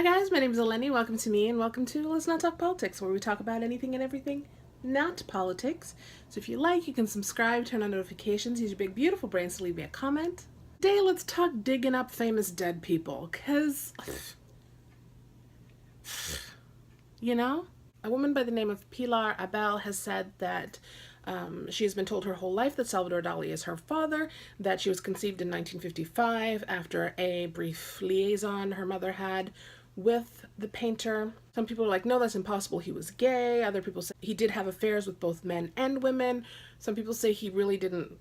Hi guys, my name is Eleni. Welcome to me and welcome to Let's Not Talk Politics, where we talk about anything and everything not politics. So if you like, you can subscribe, turn on notifications, use your big beautiful brains to leave me a comment. Today, let's talk digging up famous dead people, because, you know, a woman by the name of Pilar Abel has said that she has been told her whole life that Salvador Dali is her father, that she was conceived in 1955 after a brief liaison her mother had with the painter. Some people are like, no, that's impossible, he was gay. Other people say he did have affairs with both men and women. Some people say he really didn't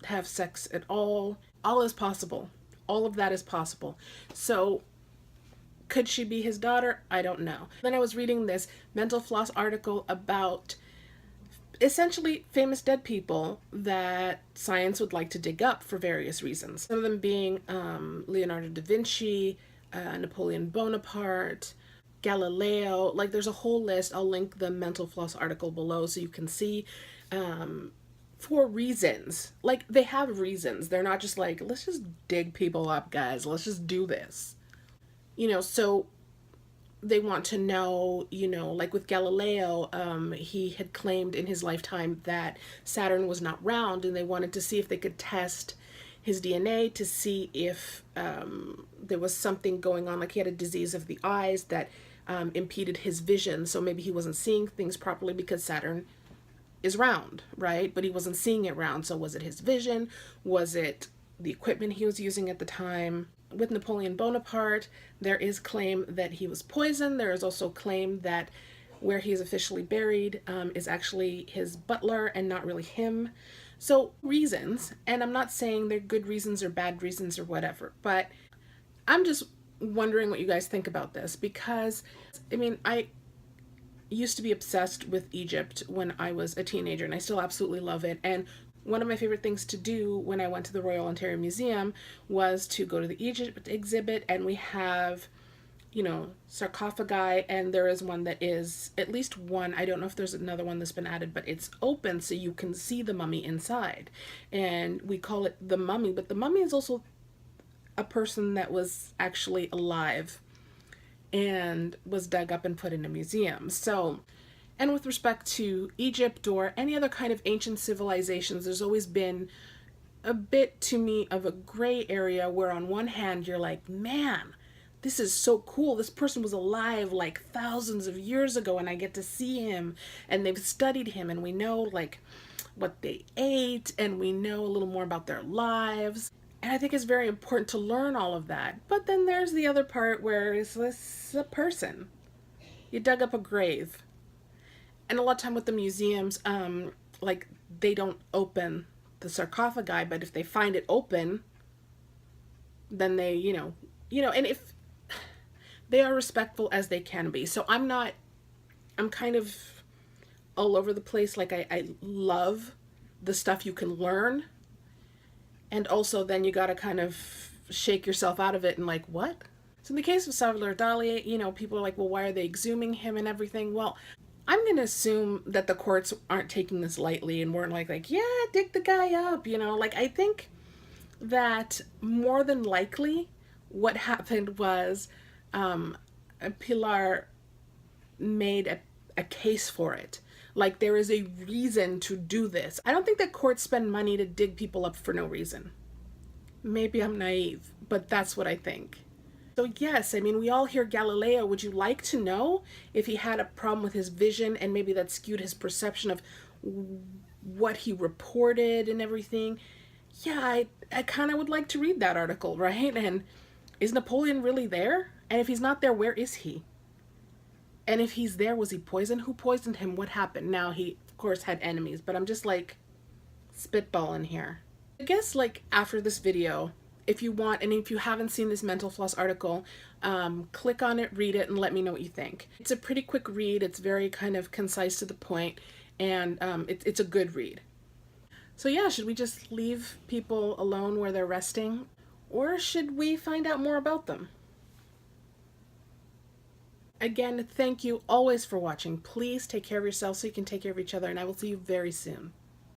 have sex at all. All is possible. All of that is possible. So could she be his daughter? I don't know. Then I was reading this Mental Floss article about essentially famous dead people that science would like to dig up for various reasons. Some of them being Leonardo da Vinci, Napoleon Bonaparte, Galileo. Like, there's a whole list. I'll link the Mental Floss article below so you can see for reasons. Like, they have reasons. They're not just like, let's just dig people up, guys. Let's just do this. So they want to know, like with Galileo, he had claimed in his lifetime that Saturn was not round, and they wanted to see if they could test his DNA to see if there was something going on, like he had a disease of the eyes that impeded his vision, so maybe he wasn't seeing things properly because Saturn is round, right? But he wasn't seeing it round, so was it his vision? Was it the equipment he was using at the time? With Napoleon Bonaparte, there is claim that he was poisoned. There is also claim that where he is officially buried is actually his butler and not really him. So reasons, and I'm not saying they're good reasons or bad reasons or whatever, but I'm just wondering what you guys think about this, because I used to be obsessed with Egypt when I was a teenager, and I still absolutely love it. And one of my favorite things to do when I went to the Royal Ontario Museum was to go to the Egypt exhibit, and we have, sarcophagi, and there is one that is, at least one, I don't know if there's another one that's been added, but it's open so you can see the mummy inside. And we call it the mummy, but the mummy is also a person that was actually alive and was dug up and put in a museum. So, and with respect to Egypt or any other kind of ancient civilizations, there's always been a bit, to me, of a gray area where on one hand you're like, man, this is so cool. This person was alive like thousands of years ago and I get to see him, and they've studied him, and we know like what they ate, and we know a little more about their lives. And I think it's very important to learn all of that. But then there's the other part where it's this a person. You dug up a grave. And a lot of time with the museums, like, they don't open the sarcophagi, but if they find it open, then they, and if they are respectful as they can be. So I'm kind of all over the place. Like, I love the stuff you can learn. And also then you gotta kind of shake yourself out of it and like, what? So in the case of Salvador Dali, people are like, well, why are they exhuming him and everything? Well, I'm going to assume that the courts aren't taking this lightly and weren't like, yeah, dig the guy up, Like, I think that more than likely what happened was Pilar made a case for it. Like, there is a reason to do this. I don't think that courts spend money to dig people up for no reason. Maybe I'm naive, but that's what I think. So yes, we all hear Galileo. Would you like to know if he had a problem with his vision and maybe that skewed his perception of what he reported and everything? Yeah, I kind of would like to read that article, right? And is Napoleon really there? And if he's not there, where is he? And if he's there, was he poisoned? Who poisoned him? What happened? Now, he, of course, had enemies, but I'm just like spitballing here. I guess, like, after this video, if you want, and if you haven't seen this Mental Floss article, click on it, read it, and let me know what you think. It's a pretty quick read. It's very kind of concise to the point, and it's a good read. So yeah, should we just leave people alone where they're resting? Or should we find out more about them? Again, thank you always for watching. Please take care of yourself so you can take care of each other, and I will see you very soon.